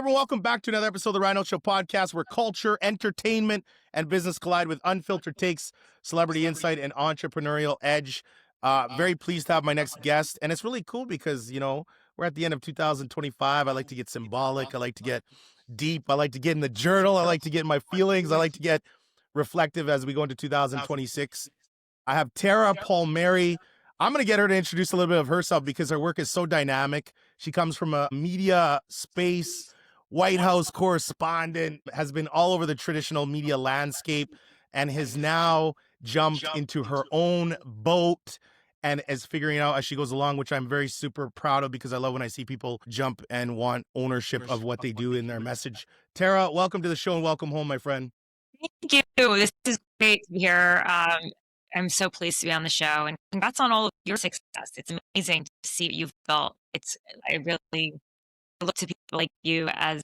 everyone. Welcome back to another episode of the Ryan Holtz Show podcast, where culture, entertainment, and business collide with unfiltered takes, celebrity insight, and entrepreneurial edge. Very pleased to have my next guest. And it's really cool because, we're at the end of 2025. I like to get symbolic. I like to get deep. I like to get in the journal. I like to get in my feelings. I like to get reflective as we go into 2026. I have Tara Palmeri. I'm going to get her to introduce a little bit of herself because her work is so dynamic. She comes from a media space, White House correspondent, has been all over the traditional media landscape, and has now jumped into her own boat and is figuring it out as she goes along, which I'm very super proud of because I love when I see people jump and want ownership of what they do in their message. Tara, welcome to the show and welcome home, my friend. Thank you. This is great to be here. I'm so pleased to be on the show, and congrats on all of your success. It's amazing to see what you've built. I really look to people like you as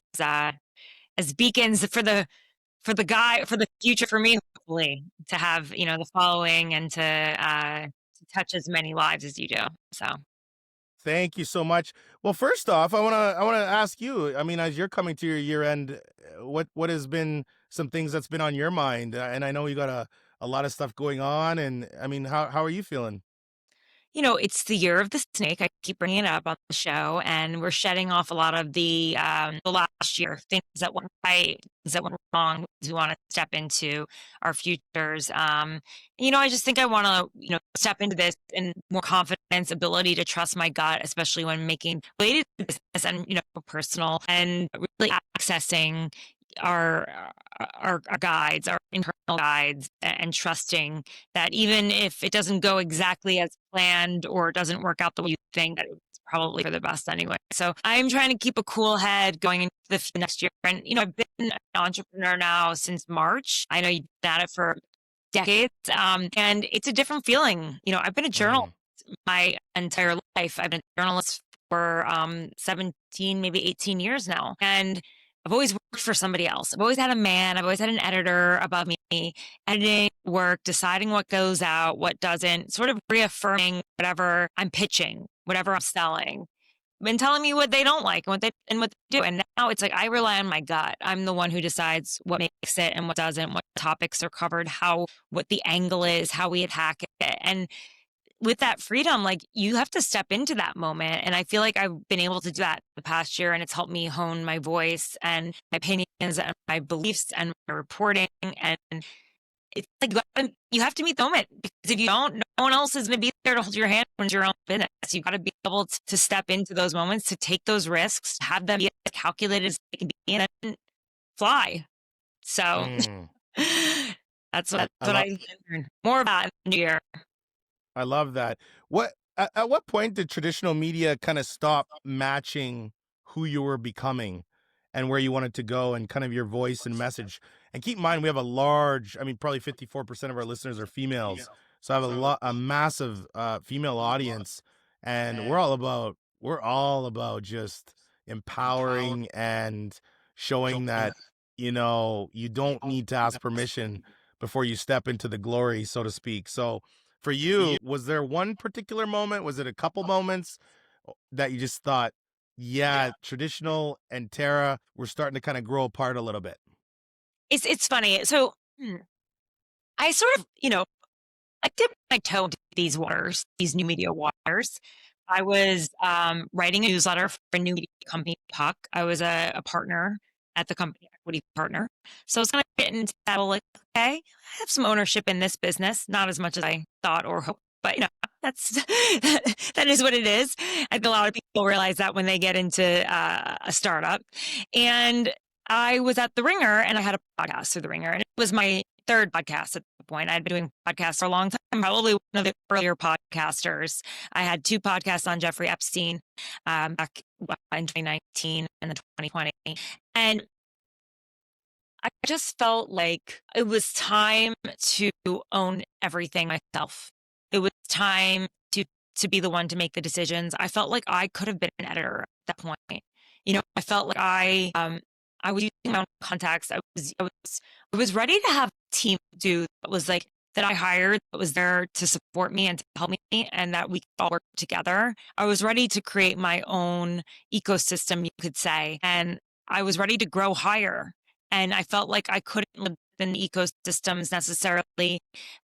beacons for the future for me, hopefully, to have the following and to touch as many lives as you do. So. Thank you so much. Well, first off, I wanna ask you. I mean, as you're coming to your year end, what has been some things that's been on your mind? And I know you got a lot of stuff going on. And I mean, how are you feeling? It's the year of the snake. I keep bringing it up on the show, and we're shedding off a lot of the last year, things that went right, things that went wrong. We want to step into our futures. I just think I want to, step into this in more confidence, ability to trust my gut, especially when making related to business and, personal, and really accessing our guides, our internal guides, and trusting that even if it doesn't go exactly as planned or doesn't work out the way you think, that it's probably for the best anyway. So I'm trying to keep a cool head going into the next year. And, I've been an entrepreneur now since March. I know you've been at it for decades. And it's a different feeling. I've been a journalist my entire life. I've been a journalist for 17, maybe 18 years now. And I've always worked for somebody else. I've always had a man. I've always had an editor above me, editing work, deciding what goes out, what doesn't, sort of reaffirming whatever I'm pitching, whatever I'm selling, and telling me what they don't like and what they do. And now it's like I rely on my gut. I'm the one who decides what makes it and what doesn't, what topics are covered, what the angle is, how we attack it. And with that freedom, like, you have to step into that moment. And I feel like I've been able to do that the past year, and it's helped me hone my voice and my opinions and my beliefs and my reporting. And it's like you have to meet the moment, because if you don't, no one else is going to be there to hold your hand when it's your own business. You got to be able to step into those moments, to take those risks, have them be as calculated as they can be, and then fly. So that's what I learned more about in the new year. I love that. At what point did traditional media kind of stop matching who you were becoming and where you wanted to go, and kind of your voice and message? And keep in mind, we have probably 54% of our listeners are females. So I have a massive female audience, and we're all about just empowering and showing that, you don't need to ask permission before you step into the glory, so to speak. So for you, was there one particular moment? Was it a couple moments that you just thought, traditional and Tara, we're starting to kind of grow apart a little bit? It's funny. So I sort of, I dipped my toe into these waters, these new media waters. I was writing a newsletter for a new media company, Puck. I was a partner at the company, equity partner. So I was kind of getting into that, like, okay, I have some ownership in this business, not as much as I thought or hoped, but that's that is what it is. I think a lot of people realize that when they get into a startup. And I was at The Ringer, and I had a podcast through The Ringer, and it was my third podcast at the point. I'd been doing podcasts for a long time, probably one of the earlier podcasters. I had 2 podcasts on Jeffrey Epstein back in 2019 and then 2020. And I just felt like it was time to own everything myself. It was time to be the one to make the decisions. I felt like I could have been an editor at that point. I felt like I was using my own contacts. I was ready to have a team do that was like that I hired, that was there to support me and to help me, and that we could all work together. I was ready to create my own ecosystem, you could say. And I was ready to grow higher, and I felt like I couldn't live in the ecosystems necessarily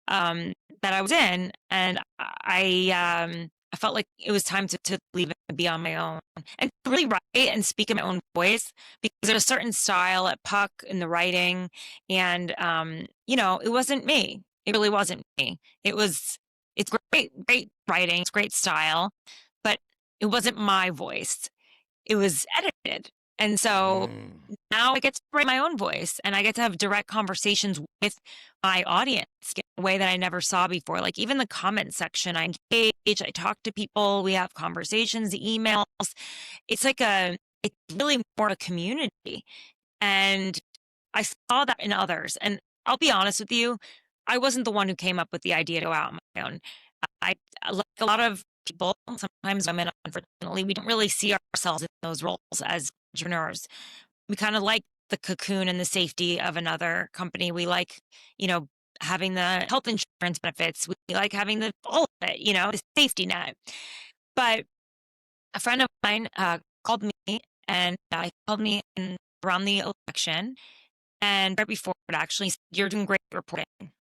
that I was in, and I felt like it was time to leave and be on my own and really write and speak in my own voice, because there's a certain style at Puck in the writing, and it wasn't me. It really wasn't me. It's great writing, it's great style, but it wasn't my voice. It was edited. And so now I get to write my own voice, and I get to have direct conversations with my audience in a way that I never saw before. Like even the comment section, I engage, I talk to people, we have conversations, emails. It's it's really more a community. And I saw that in others. And I'll be honest with you, I wasn't the one who came up with the idea to go out on my own. Like a lot of people, sometimes women, unfortunately, we don't really see ourselves in those roles as entrepreneurs. We kind of like the cocoon and the safety of another company. We like, having the health insurance benefits. We like having all of it, the safety net. But a friend of mine called me, and he called me around the election, and right before it, actually said, "You're doing great reporting.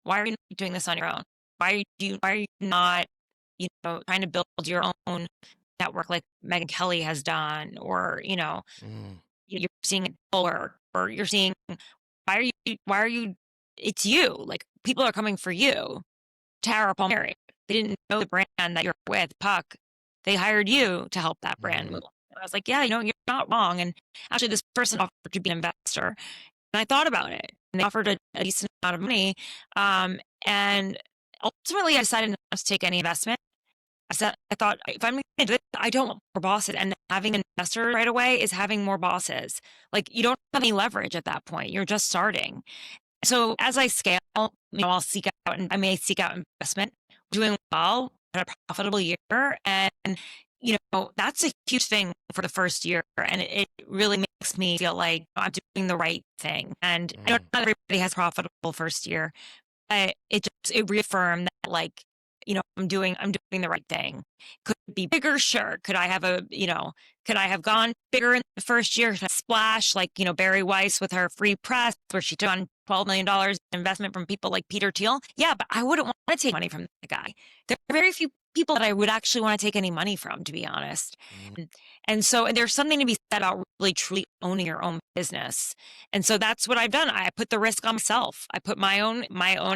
Why are you not doing this on your own? Why are you not, trying to build your own network like Megyn Kelly has done, or, you're seeing it work, or you're seeing, why are you, it's you, like people are coming for you. Tara Palmeri, they didn't know the brand that you're with, Puck. They hired you to help that brand move." And I was like, yeah, you're not wrong. And actually this person offered to be an investor. And I thought about it, and they offered a decent amount of money. And ultimately I decided not to take any investment. I thought, if I'm going to do it, I don't want more bosses. And having an investor right away is having more bosses. Like you don't have any leverage at that point. You're just starting. So as I scale, I'll seek out, and I may seek out investment, doing well, at a profitable year. And, that's a huge thing for the first year. And it really makes me feel like I'm doing the right thing. And I don't know, not everybody has profitable first year. But it reaffirmed that, like, I'm doing the right thing. Could it be bigger? Sure. Could I have gone bigger in the first year? Splash, like, Barry Weiss with her free press, where she took on $12 million investment from people like Peter Thiel. Yeah, but I wouldn't want to take money from the guy. There are very few people that I would actually want to take any money from, to be honest. And so there's something to be said about really truly owning your own business. And so that's what I've done. I put the risk on myself. I put my own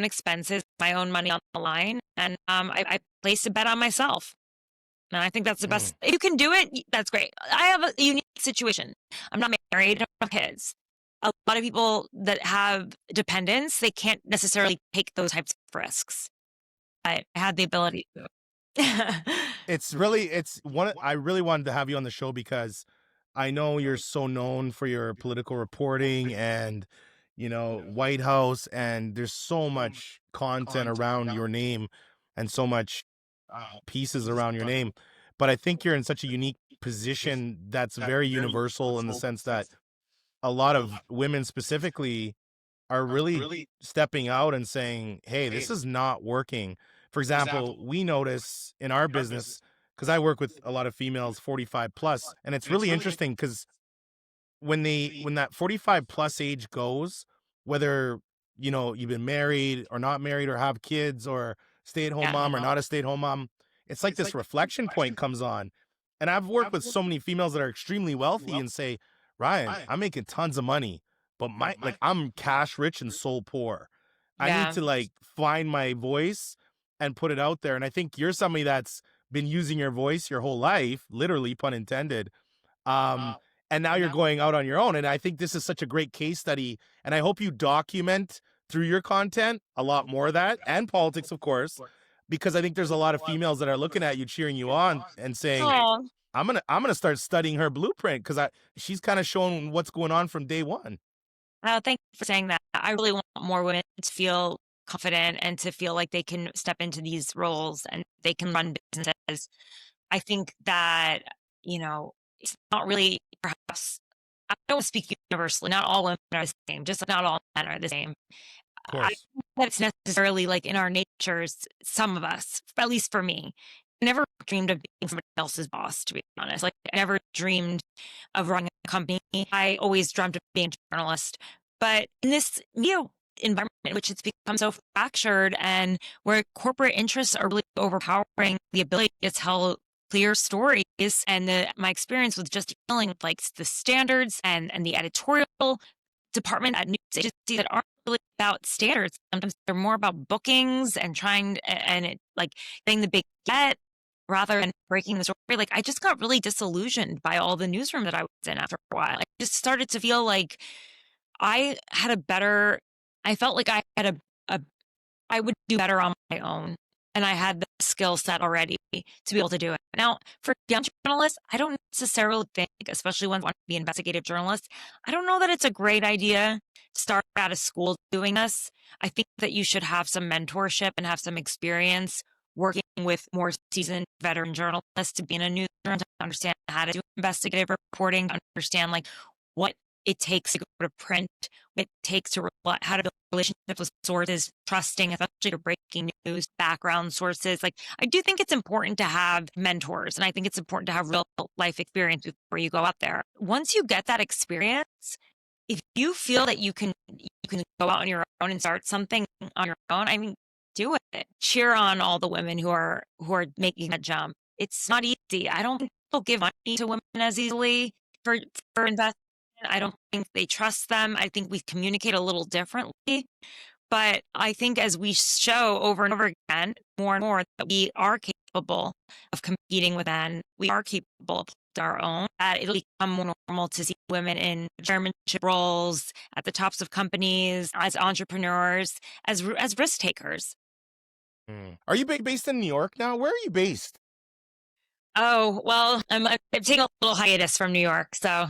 expenses, my own money on the line, and I placed a bet on myself. And I think that's the best. If you can do it, that's great. I have a unique situation. I'm not married, I don't have kids. A lot of people that have dependents, they can't necessarily take those types of risks. I had the ability to. It's one. I really wanted to have you on the show because I know you're so known for your political reporting and, White House, and there's so much content around your name and so much pieces around your name. But I think you're in such a unique position that's very universal in the sense that a lot of women specifically are really stepping out and saying, hey, this is not working. For example, we notice in our business, because I work with a lot of females 45 plus, and it's really interesting because when that 45 plus age goes, whether you've been married or not married or have kids or stay at home mom or not a stay at home mom, it's like this reflection point comes on. And I've worked with so many females that are extremely wealthy and say, Ryan, I'm making tons of money, but I'm cash rich and soul poor. I need to find my voice and put it out there. And I think you're somebody that's been using your voice your whole life, literally, pun intended. And now you're going out on your own. And I think this is such a great case study. And I hope you document through your content a lot more of that, and politics, of course, because I think there's a lot of females that are looking at you, cheering you on and saying, Oh, I'm gonna start studying her blueprint because she's kind of shown what's going on from day one. thank you for saying that. I really want more women to feel confident and to feel like they can step into these roles and they can run businesses. I think that, it's not really, perhaps, I don't want to speak universally. Not all women are the same, just like not all men are the same. Of I course. don't think that it's necessarily like in our natures, some of us, at least for me, never dreamed of being somebody else's boss, to be honest. Like, I never dreamed of running a company. I always dreamt of being a journalist. But in this media environment, in which it's become so fractured and where corporate interests are really overpowering the ability to tell clear stories, and my experience with just dealing with like the standards and the editorial department at news agencies that aren't really about standards. Sometimes they're more about bookings and like getting the big get rather than breaking the story. Like, I just got really disillusioned by all the newsroom that I was in after a while. I just started to feel like I felt like I had I would do better on my own. And I had the skill set already to be able to do it. Now, for young journalists, I don't necessarily think, especially ones who want to be investigative journalists, I don't know that it's a great idea to start out of school doing this. I think that you should have some mentorship and have some experience working with more seasoned veteran journalists to be in a newsroom, to understand how to do investigative reporting, to understand like what it takes to go to print, what it takes to how to build relationships with sources, trusting, especially for breaking news, background sources. Like, I do think it's important to have mentors, and I think it's important to have real life experience before you go out there. Once you get that experience, if you feel that you can go out on your own and start something on your own, I mean, do it. Cheer on all the women who are making that jump. It's not easy. I don't think people give money to women as easily for investment. I don't think they trust them. I think we communicate a little differently. But I think as we show over and over again, more and more, that we are capable of competing with men, we are capable of our own, that it'll become more normal to see women in chairmanship roles, at the tops of companies, as entrepreneurs, as risk takers. Are you based in New York now? Where are you based? Oh, well, I'm taking a little hiatus from New York, so.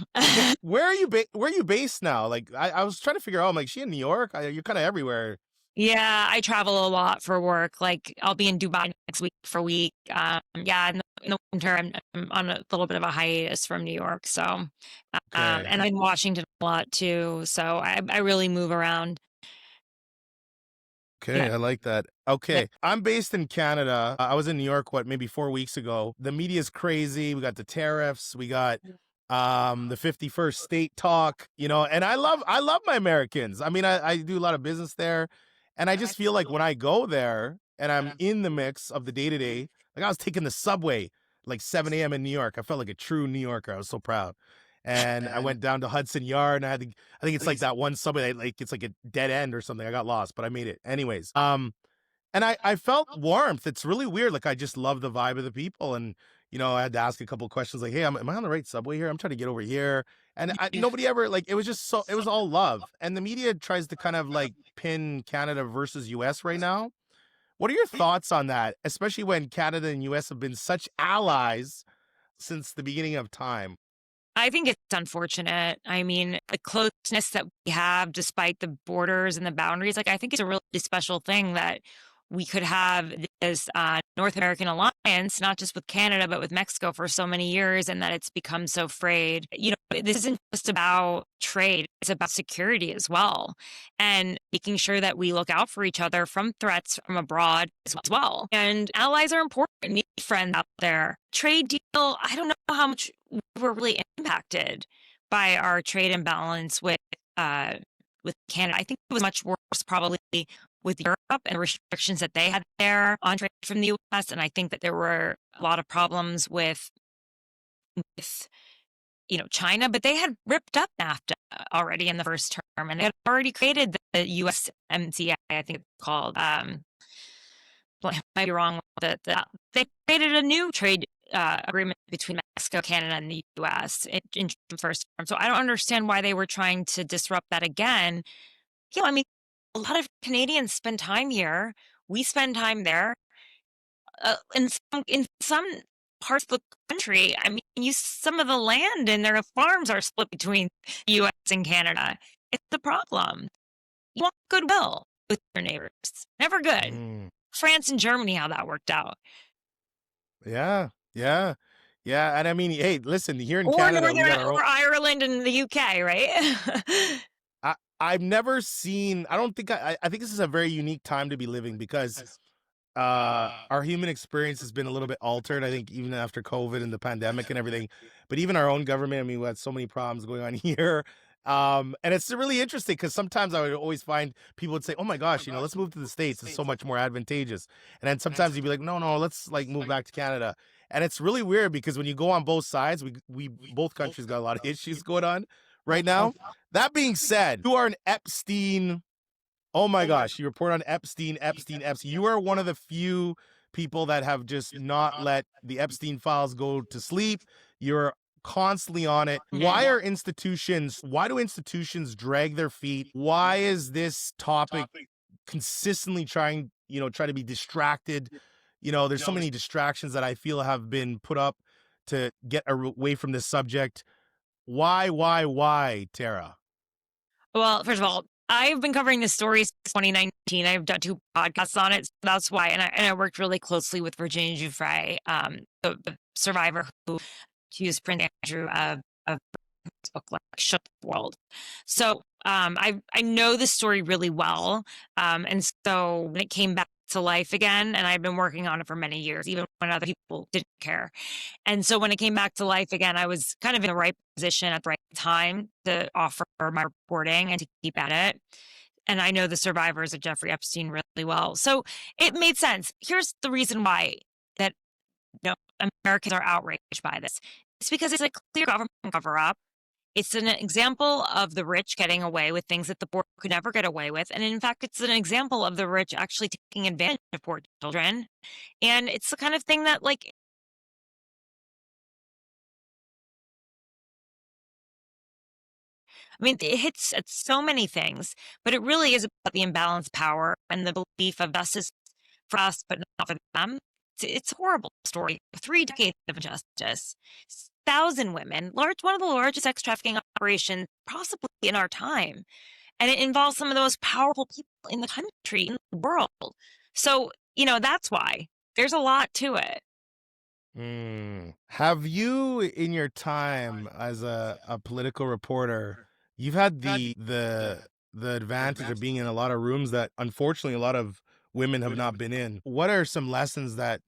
Where are you based now? Like, I was trying to figure out, I'm like, she in New York? You're kind of everywhere. Yeah, I travel a lot for work. Like, I'll be in Dubai next week for a week. Yeah, in the winter, I'm on a little bit of a hiatus from New York. So, Okay. and I'm in Washington a lot too. So I really move around. Okay, Yeah. I like that. Okay, I'm based in Canada. I was in New York, maybe 4 weeks ago. The media's crazy. We got the tariffs. We got the 51st state talk, and I love my Americans. I mean, I do a lot of business there, and I just feel like when I go there and I'm in the mix of the day-to-day, like I was taking the subway like 7 a.m. in New York. I felt like a true New Yorker. I was so proud. And I went down to Hudson Yard, and I think it's like that one subway, like it's like a dead end or something. I got lost, but I made it. Anyways, and I felt warmth. It's really weird. Like, I just love the vibe of the people. And, I had to ask a couple of questions like, hey, am I on the right subway here? I'm trying to get over here. And nobody ever, like, it was just it was all love. And the media tries to kind of like pin Canada versus US right now. What are your thoughts on that? Especially when Canada and US have been such allies since the beginning of time. I think it's unfortunate. I mean, the closeness that we have, despite the borders and the boundaries, like, I think it's a really special thing that we could have this North American alliance, not just with Canada, but with Mexico for so many years, and that it's become so frayed. This isn't just about trade, it's about security as well, and making sure that we look out for each other from threats from abroad as well. And allies are important. We need friends out there. Trade deal, I don't know how much we're really impacted by our trade imbalance with Canada. I think it was much worse probably with Europe and the restrictions that they had there on trade from the U.S. And I think that there were a lot of problems with China, but they had ripped up NAFTA already in the first term, and they had already created the USMCA, I think it's called. I might be wrong with they created a new trade agreement between Mexico, Canada, and the U.S. in the first term. So I don't understand why they were trying to disrupt that again. I mean, a lot of Canadians spend time here. We spend time there. In some parts of the country, I mean, some of the land and their farms are split between the U.S. and Canada. It's the problem. You want goodwill with your neighbors. Never good. France and Germany, how that worked out. Yeah. And I mean, hey, listen, here in or Canada, or Ireland and the UK, right? I've never seen. I don't think I think this is a very unique time to be living because our human experience has been a little bit altered. I think even after COVID and the pandemic and everything, but even our own government. I mean, we had so many problems going on here. And it's really interesting because sometimes I would always find people would say, "Oh my gosh, let's move to the States. It's so much more advantageous." And then sometimes you'd be like, "No, no, let's like move back to Canada." And it's really weird because when you go on both sides, we both countries got a lot of issues going on right now. That being said, you are an Epstein. Oh my gosh, you report on Epstein, Epstein, Epstein. You are one of the few people that have just not let the Epstein files go to sleep. You're constantly on it. Why do institutions drag their feet? Why is this topic consistently try to be distracted? There's so many distractions that I feel have been put up to get away from this subject. Why, Tara? Well, first of all, I've been covering this story since 2019. I've done 2 podcasts on it. So that's why. And I worked really closely with Virginia Giuffre, the survivor who accused Prince Andrew of book like shook the world. So I know the story really well. And so when it came back to life again, and I've been working on it for many years, even when other people didn't care. And so when it came back to life again, I was kind of in the right position at the right time to offer my reporting and to keep at it. And I know the survivors of Jeffrey Epstein really well. So it made sense. Here's the reason why that Americans are outraged by this. It's because it's a clear government cover up. It's an example of the rich getting away with things that the poor could never get away with. And in fact, it's an example of the rich actually taking advantage of poor children. And it's the kind of thing that, like, I mean, it hits at so many things, but it really is about the imbalanced power and the belief of justice for us, but not for them. It's a horrible story. 3 decades of injustice. 1,000 women, one of the largest sex trafficking operations possibly in our time. And it involves some of the most powerful people in the country, in the world. So, that's why. There's a lot to it. Have you, in your time as a political reporter, you've had the advantage of being in a lot of rooms that unfortunately a lot of women have not been in. What are some lessons that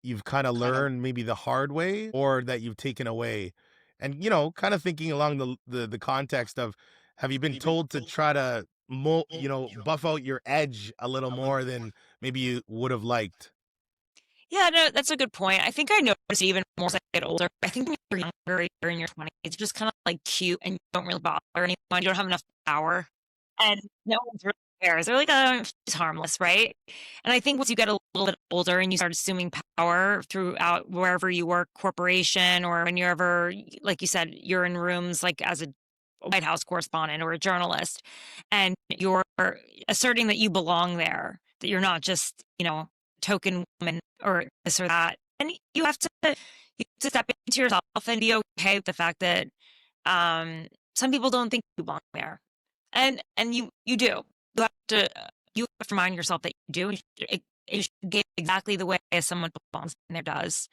you've kind of learned maybe the hard way or that you've taken away? And kind of thinking along the context of, have you been told to try to buff out your edge a little more than maybe you would have liked? Yeah, no, that's a good point. I think I noticed even more as I get older. I think when you're younger, you're in your 20s, it's just kind of like cute and you don't really bother anyone. You don't have enough power. And no one's really cares. They're like, oh, she's harmless, right? And I think once you get a little bit older and you start assuming power throughout wherever you work, corporation, or when you're ever, like you said, you're in rooms like as a White House correspondent or a journalist, and you're asserting that you belong there, that you're not just, token woman or this or that. And you have to step into yourself and be okay with the fact that some people don't think you belong there. And you do. You have to remind yourself that you do. You should get exactly the way as someone belongs in there does.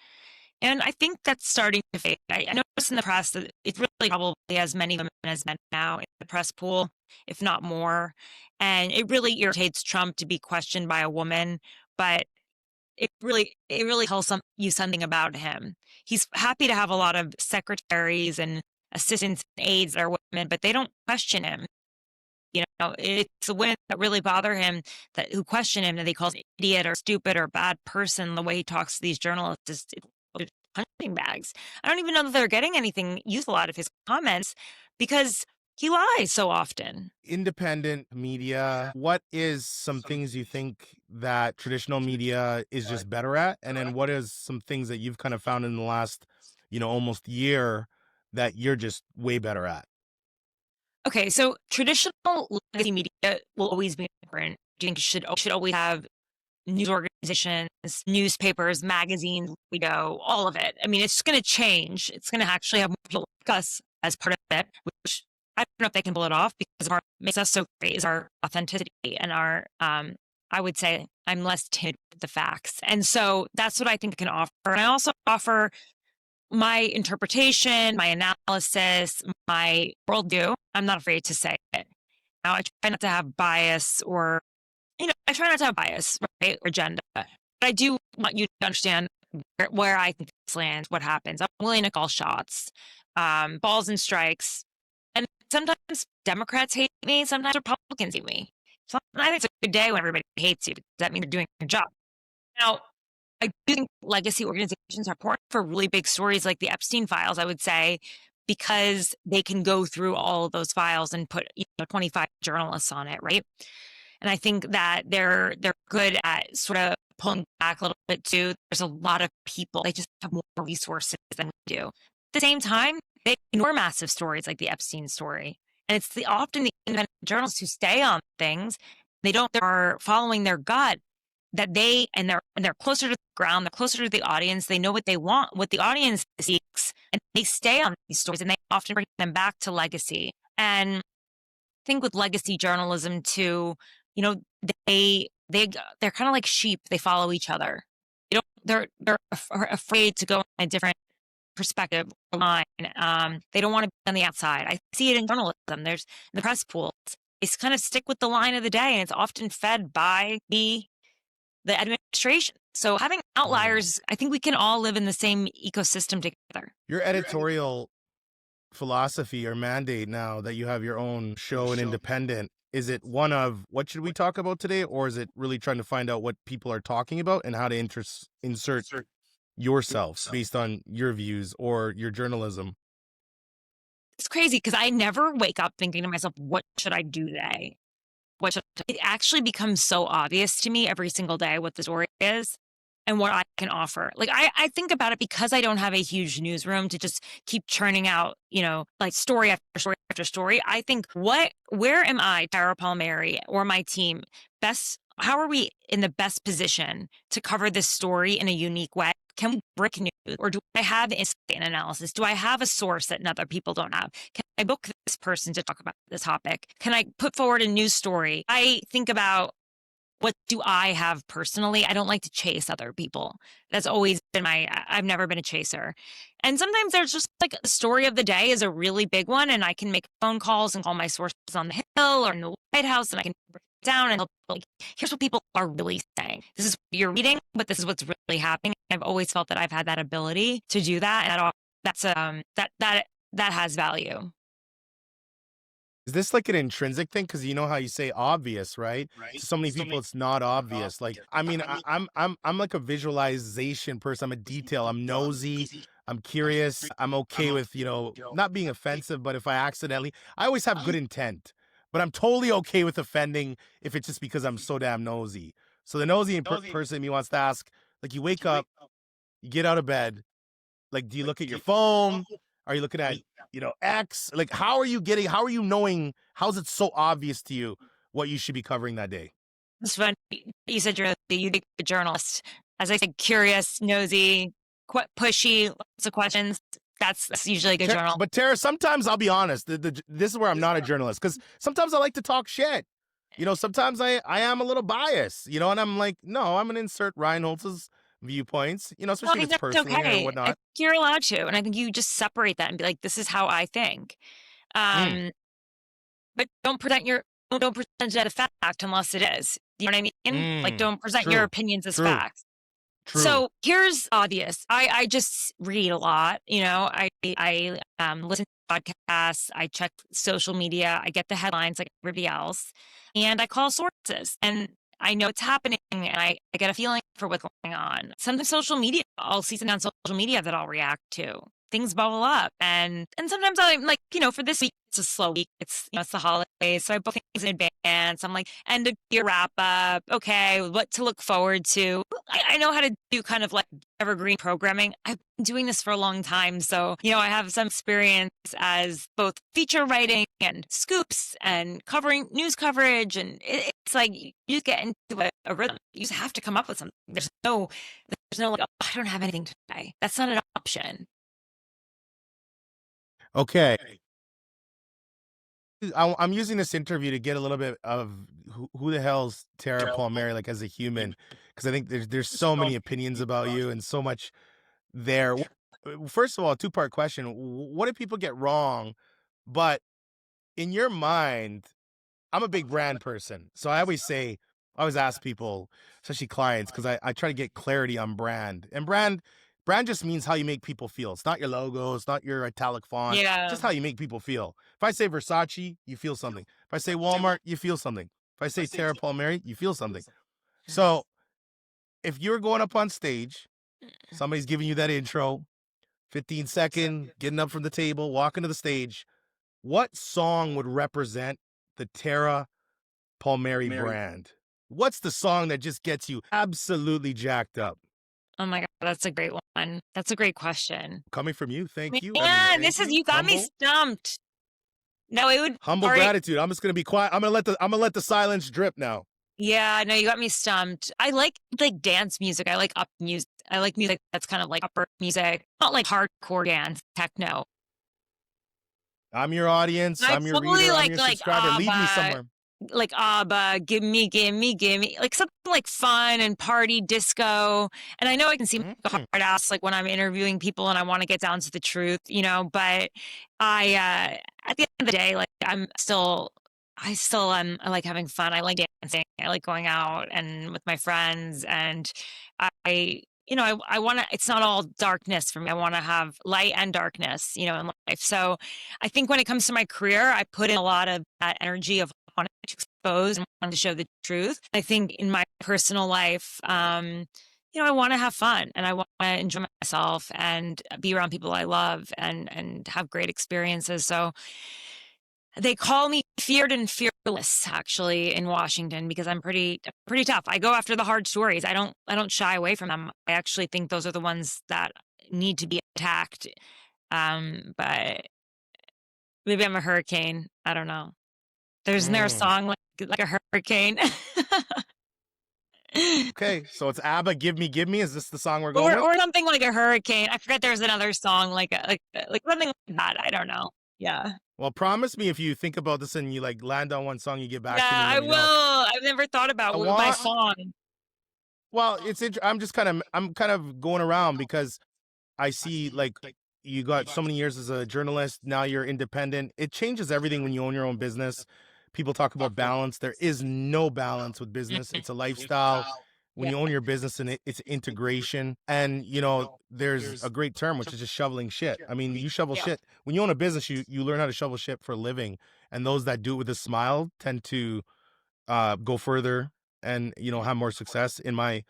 And I think that's starting to fade. I noticed in the press that it's really probably as many women as men now in the press pool, if not more. And it really irritates Trump to be questioned by a woman, but it really tells you something about him. He's happy to have a lot of secretaries and assistants and aides that are women, but they don't question him. It's the women that really bother him, who question him, that he calls idiot or stupid or bad person. The way he talks to these journalists is punching bags. I don't even know that they're getting anything useful out of his comments because he lies so often. Independent media, what is some things you think that traditional media is just better at? And then what is some things that you've kind of found in the last, almost year that you're just way better at? Okay, so traditional legacy media will always be important. Do you think you should always have news organizations, newspapers, magazines, all of it? I mean, it's going to change. It's going to actually have more people like us as part of it, which I don't know if they can pull it off because what makes us so great is our authenticity and our, I would say I'm less timid with the facts. And so that's what I think I can offer. And I also offer my interpretation, my analysis, my worldview. I'm not afraid to say it. Now, I try not to have bias or I try not to have bias, right, or agenda, but I do want you to understand where I think this lands, what happens. I'm willing to call shots, balls and strikes. And sometimes Democrats hate me, sometimes Republicans hate me. So I think it's a good day when everybody hates you because that means they're doing their job. Now, I do think legacy organizations are important for really big stories like the Epstein files, I would say, because they can go through all of those files and put 25 journalists on it, right? And I think that they're good at sort of pulling back a little bit too. There's a lot of people, they just have more resources than we do. At the same time, they ignore massive stories like the Epstein story. And it's often the independent journalists who stay on things. They are following their gut that they're closer to the ground, they're closer to the audience, they know what they want, what the audience seeks, and they stay on these stories and they often bring them back to legacy. And I think with legacy journalism too, they're kind of like sheep, they follow each other. They're afraid to go in a different perspective line. They don't want to be on the outside. I see it in journalism. There's in the press pools. They kind of stick with the line of the day, and it's often fed by the administration. So having outliers, I think we can all live in the same ecosystem together. Your editorial philosophy or mandate now that you have your own show and independent, is it one of what should we talk about today, or is it really trying to find out what people are talking about and how to insert yourself based on your views or your journalism? It's crazy because I never wake up thinking to myself, what should I do today? It actually becomes so obvious to me every single day what the story is and what I can offer. Like I think about it because I don't have a huge newsroom to just keep churning out, like story after story after story. I think where am I, Tara Palmeri, or my team how are we in the best position to cover this story in a unique way? Can we break news, or do I have insight and analysis? Do I have a source that other people don't have? Can I book this person to talk about this topic? Can I put forward a news story? I think about what do I have personally? I don't like to chase other people. That's always been I've never been a chaser. And sometimes there's just like a story of the day is a really big one, and I can make phone calls and call my sources on the Hill or in the White House, and I can break it down and here's what people are really saying. This is what you're reading, but this is what's really happening. I've always felt that I've had that ability to do that, and that has value. Is this like an intrinsic thing? Because you know how you say obvious, right? To so many people, it's not obvious. Like, I mean, I'm like a visualization person. I'm a detail. I'm nosy. I'm curious. I'm okay with, not being offensive, but if I always have good intent, but I'm totally okay with offending if it's just because I'm so damn nosy. So the nosy person in me wants to ask, like, you wake up, you get out of bed, like, do you look at your phone? Are you looking at, X? Like, how are you knowing, how's it so obvious to you what you should be covering that day? It's fun. You said you're a journalist. As I said, curious, nosy, pushy, lots of questions. That's usually a good journal. But Tara, sometimes I'll be honest. This is where I'm not a journalist, because sometimes I like to talk shit. Sometimes I am a little biased, and I'm like, no, I'm going to insert Ryan Holtz's viewpoints, especially if it's personally or whatnot. I think you're allowed to, and I think you just separate that and be like, this is how I think. But don't present it as a fact unless it is. You know what I mean? Like, don't present your opinions as facts. True. So here's obvious. I just read a lot. I listen to podcasts. I check social media. I get the headlines like everybody else, and I call sources. And I know it's happening, and I get a feeling for what's going on. Sometimes I'll see something on social media that I'll react to. Things bubble up, and sometimes I'm like, for this week, it's a slow week. It's it's the holidays, so I book things in advance. I'm like, end of year wrap up. Okay, what to look forward to. I know how to do kind of like evergreen programming. I've been doing this for a long time, so I have some experience as both feature writing and scoops and covering news coverage, and it's like you just get into a rhythm. You just have to come up with something. There's no like, oh, I don't have anything today. That's not an option. Okay. I'm using this interview to get a little bit of who the hell's Tara Palmeri, like, as a human, because I think there's so many opinions about you and so much there. First of all, a two-part question. What do people get wrong? But in your mind, I'm a big brand person. So I always say, I always ask people, especially clients, because I try to get clarity on brand. And brand just means how you make people feel. It's not your logo, it's not your italic font, Yeah. just how you make people feel. If I say Versace, you feel something. If I say Walmart, you feel something. If I say Tara Palmeri, you feel something. So if you're going up on stage, somebody's giving you that intro, 15-second, getting up from the table, walking to the stage, what song would represent the Tara Palmeri brand? What's the song that just gets you absolutely jacked up? Oh my God, that's a great one. That's a great question. Coming from you, thank you. Yeah, Thank this is you. you got me stumped. No, it would Humble already. gratitude. I'm just gonna be quiet. I'm gonna let the silence drip now. Yeah, no, you got me stumped. I like dance music. I like up music. I like music that's kind of like upper music, not like hardcore dance, techno. I'm your audience. I I'm your probably reader. I'm your subscriber. Lead me somewhere. like ABBA, gimme, like something like fun and party disco. And I know I can seem like a hard ass like when I'm interviewing people and I want to get down to the truth, but at the end of the day, like I like having fun. I like dancing. I like going out and with my friends and I want to, it's not all darkness for me. I want to have light and darkness, in life. So I think when it comes to my career, I put in a lot of that energy of wanting to expose and wanting to show the truth. I think in my personal life, I want to have fun and I want to enjoy myself and be around people I love and have great experiences. So they call me feared and fearless actually in Washington because I'm pretty tough. I go after the hard stories. I don't shy away from them. I actually think those are the ones that need to be attacked. But maybe I'm a hurricane. I don't know. Isn't there a song like a hurricane? Okay, so it's ABBA. Give me. Is this the song we're going with? Or something like a hurricane. I forget there's another song like something like that. I don't know. Yeah. Well, promise me if you think about this and you like land on one song, you get back to me. Yeah, I let me know. will. I've never thought about my song. Well, I'm kind of going around because I see like you got so many years as a journalist. Now you're independent. It changes everything when you own your own business. People talk about balance. There is no balance with business. It's a lifestyle. When you own your business and it's integration, and there's a great term which is just shoveling shit. I mean, you shovel shit when you own a business. You learn how to shovel shit for a living, and those that do it with a smile tend to go further and have more success. In my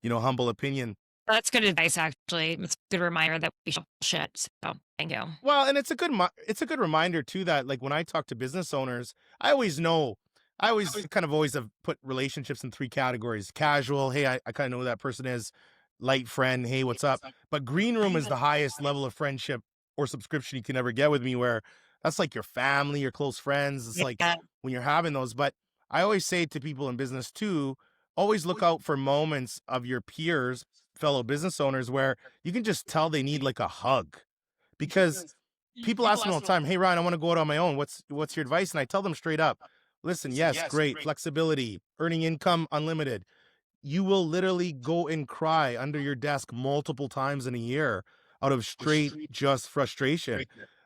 humble opinion. That's good advice, actually. It's a good reminder that we shovel shit. So thank you. Well, and it's a good reminder too that like when I talk to business owners, I always have put relationships in three categories: casual, hey, I kind of know who that person is; light friend, hey, what's up? But green room is the highest level of friendship or subscription you can ever get with me, where that's like your family, your close friends. It's like when you're having those. But I always say to people in business too, always look out for moments of your peers, fellow business owners, where you can just tell they need like a hug. Because people ask me all the time, hey, Ryan, I want to go out on my own. What's your advice? And I tell them straight up, listen, yes, great. Flexibility, earning income, unlimited. You will literally go and cry under your desk multiple times in a year out of straight just frustration.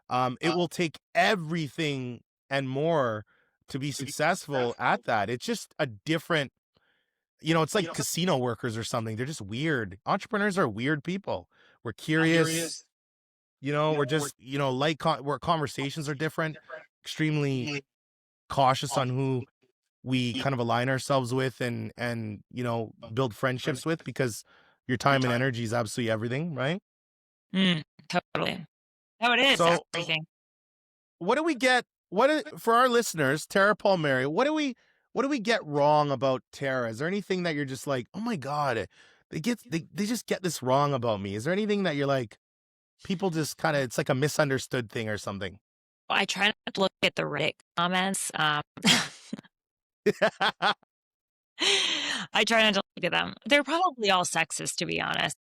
It will take everything and more to be successful at that. It's just a different, it's like casino workers or something. They're just weird. Entrepreneurs are weird people. We're curious. We're just, where conversations are different, extremely cautious on who we kind of align ourselves with and build friendships with, because your time and energy is absolutely everything, right? Totally. No, it is So everything. what do we get? For our listeners, Tara Palmeri, what do we get wrong about Tara? Is there anything that you're just like, oh my God, they just get this wrong about me? Is there anything that you're like, people just kind of, it's like a misunderstood thing or something? I try not to look at the Reddit comments. I try not to look at them. They're probably all sexist, to be honest.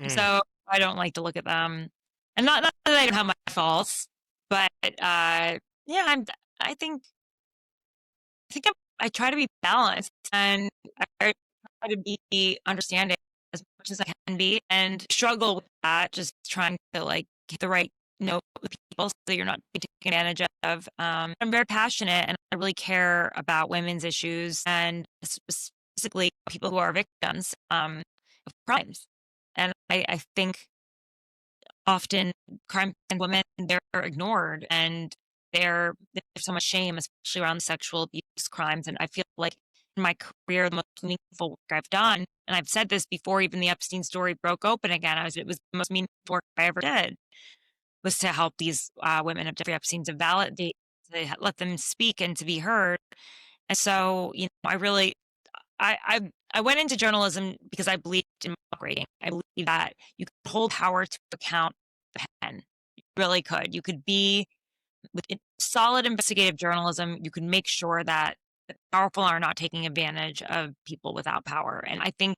So I don't like to look at them. And not that I don't have my faults, but I try to be balanced and I try to be understanding as much as I can be and struggle with that, just trying to like get the right note with people so you're not being taken advantage of. I'm very passionate and I really care about women's issues and specifically people who are victims of crimes. And I think often crime and women, they're ignored and there's so much shame, especially around sexual abuse crimes. And I feel like in my career, the most meaningful work I've done, and I've said this before even the Epstein story broke open again, it was the most meaningful work I ever did, was to help these women of Jeffrey Epstein to validate, to let them speak and to be heard. And so, I really, I went into journalism because I believed in upgrading. I believe that you could hold power to account the pen. You really could. You could be with solid investigative journalism. You could make sure that the powerful are not taking advantage of people without power. And I think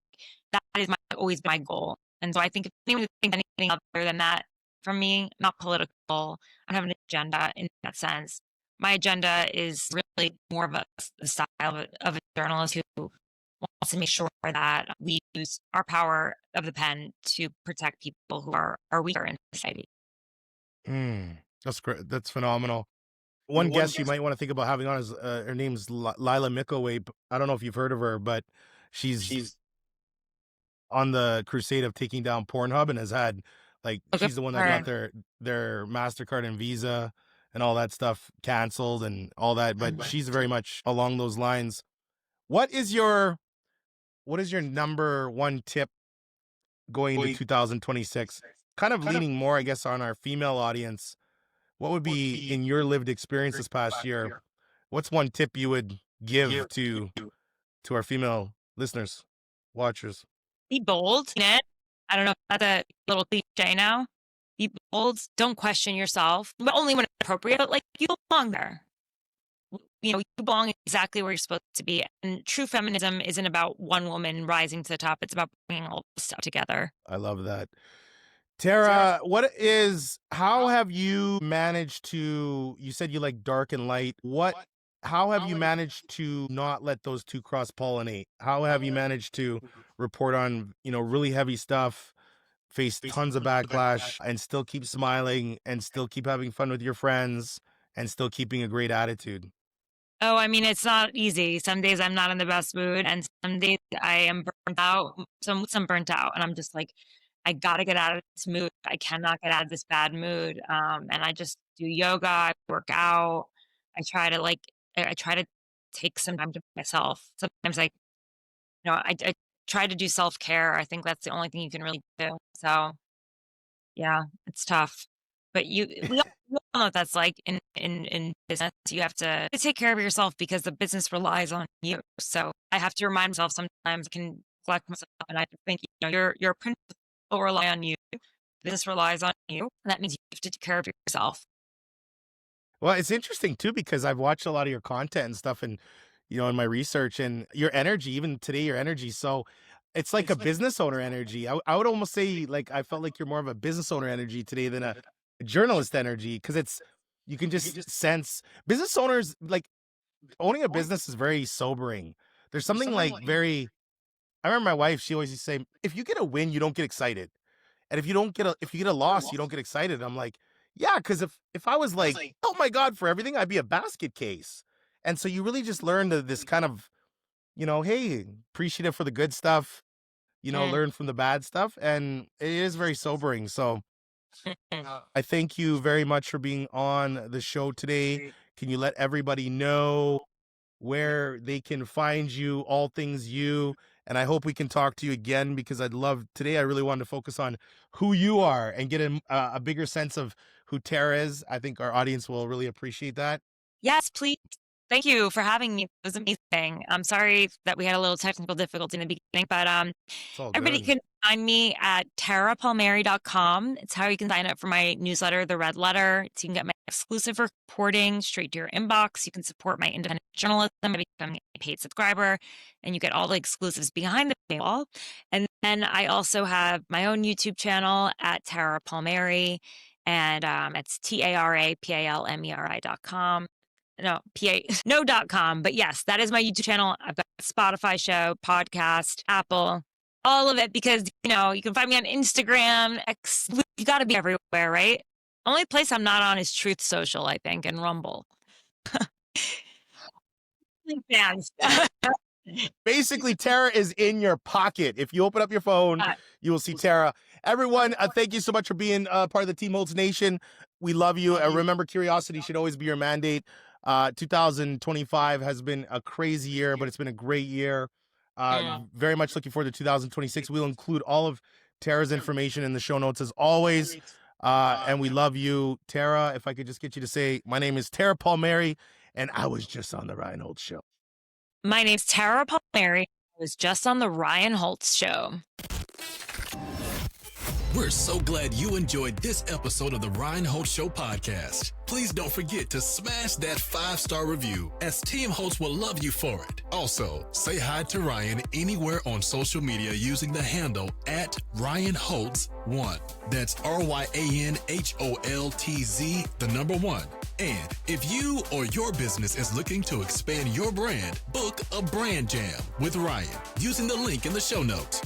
that is always my goal. And so I think if anyone thinks anything other than that, from me, not political, I don't have an agenda in that sense. My agenda is really more of the style of a journalist who wants to make sure that we use our power of the pen to protect people who are weaker in society. That's great. That's phenomenal. One guest you might want to think about having on is her name's Lila Mickleway. I don't know if you've heard of her, but she's on the crusade of taking down Pornhub and has had she's the one that got their MasterCard and Visa and all that stuff canceled and all that. But she's very much along those lines. What is your number one tip going into 2026? Kind of leaning more, I guess, on our female audience. What would be, in your lived experience this past year, what's one tip you would give to our female listeners, watchers? Be bold. I don't know if that's a little cliche now. Be bold. Don't question yourself, but only when appropriate. But you belong there. You belong exactly where you're supposed to be. And true feminism isn't about one woman rising to the top. It's about bringing all this stuff together. I love that. Tara, how have you managed to, you said you like dark and light. How have you managed to not let those two cross-pollinate? How have you managed to report on, really heavy stuff, face tons of backlash, and still keep smiling and still keep having fun with your friends and still keeping a great attitude? Oh, I mean, it's not easy. Some days I'm not in the best mood, and some days I am burnt out. Some burnt out, and I'm just like, I gotta get out of this mood. I cannot get out of this bad mood. And I just do yoga, I work out. I try to take some time to myself. Sometimes I try to do self-care. I think that's the only thing you can really do. So yeah, it's tough. But we all know what that's like in business. You have to take care of yourself because the business relies on you. So I have to remind myself sometimes I can collect myself and I think, your principles rely on you. Business relies on you. And that means you have to take care of yourself. Well, it's interesting too, because I've watched a lot of your content and stuff and, in my research and your energy, even today, your energy. So it's like a business owner energy. I would almost say I felt like you're more of a business owner energy today than a journalist energy, because you can just sense business owners, owning a business is very sobering. There's something I remember my wife, she always used to say, if you get a win, you don't get excited. And if you get a loss, you don't get excited. I'm like, yeah, because if I was oh my God, for everything, I'd be a basket case. And so you really just learn this kind of, hey, appreciative for the good stuff, learn from the bad stuff. And it is very sobering. So I thank you very much for being on the show today. Can you let everybody know where they can find you, all things you? And I hope we can talk to you again, because today I really wanted to focus on who you are and get a bigger sense of who Tara is. I think our audience will really appreciate that. Yes, please. Thank you for having me. It was amazing. I'm sorry that we had a little technical difficulty in the beginning, but everybody can find me at tarapalmeri.com. It's how you can sign up for my newsletter, The Red Letter. So you can get my exclusive reporting straight to your inbox. You can support my independent journalism by becoming a paid subscriber, and you get all the exclusives behind the paywall. And then I also have my own YouTube channel at Tara Palmeri, and it's TARAPALMERI.com. No.com. But yes, that is my YouTube channel. I've got a Spotify show, podcast, Apple, all of it, because, you can find me on Instagram. You got to be everywhere, right? Only place I'm not on is Truth Social, I think, and Rumble. Fans. Basically, Tara is in your pocket. If you open up your phone, you will see Tara. Everyone, thank you so much for being part of the Team Holtz Nation. We love you. Remember, curiosity should always be your mandate. 2025 has been a crazy year, but it's been a great year. Very much looking forward to 2026. We'll include all of Tara's information in the show notes as always. And we love you. Tara, if I could just get you to say, my name is Tara Palmeri, and I was just on the Ryan Holtz Show. My name's Tara Palmeri. I was just on the Ryan Holtz Show. We're so glad you enjoyed this episode of the Ryan Holtz Show podcast. Please don't forget to smash that 5-star review, as Team Holtz will love you for it. Also, say hi to Ryan anywhere on social media using the handle @RyanHoltz1. That's RyanHoltz, the number 1. And if you or your business is looking to expand your brand, book a brand jam with Ryan using the link in the show notes.